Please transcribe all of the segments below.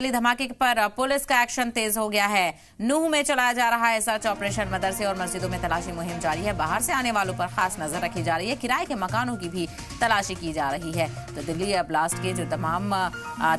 धमाके पर पुलिस का एक्शन तेज हो गया है। नूह में चलाया जा रहा है सर्च ऑपरेशन। मदरसे और मस्जिदों में तलाशी मुहिम जारी है। बाहर से आने वालों पर खास नजर रखी जा रही है। किराए के मकानों की भी तलाशी की जा रही है। तो दिल्ली ब्लास्ट के जो तमाम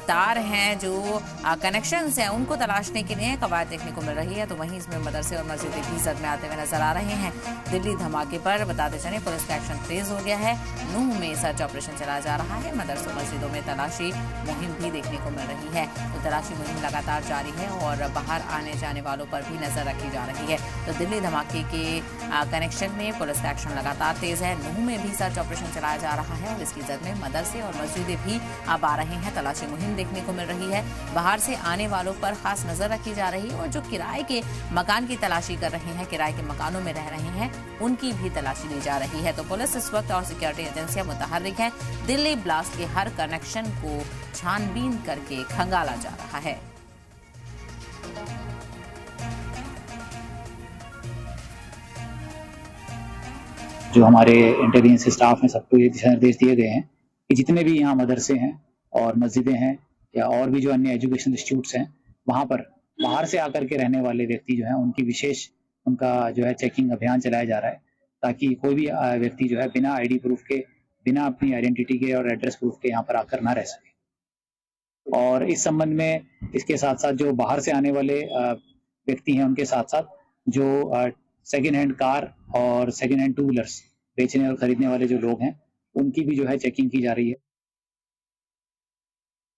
तार हैं, जो कनेक्शंस हैं, उनको तलाशने के लिए कवायद देखने को मिल रही है। तो वहीं इसमें मदरसे और मस्जिदें भी जद में आते हुए नजर आ रहे हैं। दिल्ली धमाके पर बताते चले पुलिस का एक्शन तेज हो गया है। नूह में सर्च ऑपरेशन चलाया जा रहा है। मदरसों मस्जिदों में तलाशी मुहिम भी देखने को मिल रही है। तो तलाशी मुहिम लगातार जारी है और बाहर आने जाने वालों पर भी नजर रखी जा रही है। तो दिल्ली धमाके के कनेक्शन में पुलिस का एक्शन लगातार तेज है। नूह में भी सर्च ऑपरेशन चलाया जा रहा है और इसकी जद में मदरसे और मस्जिदें भी अब आ रहे हैं। तलाशी मुहिम देखने को मिल रही है। बाहर से आने वालों पर खास नजर रखी जा रही है और जो किराए के मकान की तलाशी कर रहे हैं, किराए के मकानों में रह रहे हैं, उनकी भी तलाशी ली जा रही है। तो पुलिस इस वक्त और सिक्योरिटी एजेंसियां मुतहर्रिक हैं। दिल्ली ब्लास्ट के हर कनेक्शन को छानबीन करके खंगाला जा रहा है। जो हमारे इंटेलिजेंस स्टाफ में सबको ये दिशा निर्देश दिए गए हैं कि जितने भी यहाँ मदरसे हैं और मस्जिदें हैं या और भी जो अन्य एजुकेशन इंस्टीट्यूट्स हैं, वहाँ पर बाहर से आकर के रहने वाले व्यक्ति जो हैं उनकी विशेष उनका जो है चेकिंग अभियान चलाया जा रहा है, ताकि कोई भी व्यक्ति जो है बिना आईडी प्रूफ के, बिना अपनी आइडेंटिटी के और एड्रेस प्रूफ के यहाँ पर आकर ना रह सके। और इस संबंध में इसके साथ साथ जो बाहर से आने वाले व्यक्ति हैं, उनके साथ साथ जो सेकेंड हैंड कार और सेकेंड हैंड टू व्हीलर्स बेचने और खरीदने वाले जो लोग हैं, उनकी भी जो है चेकिंग की जा रही है।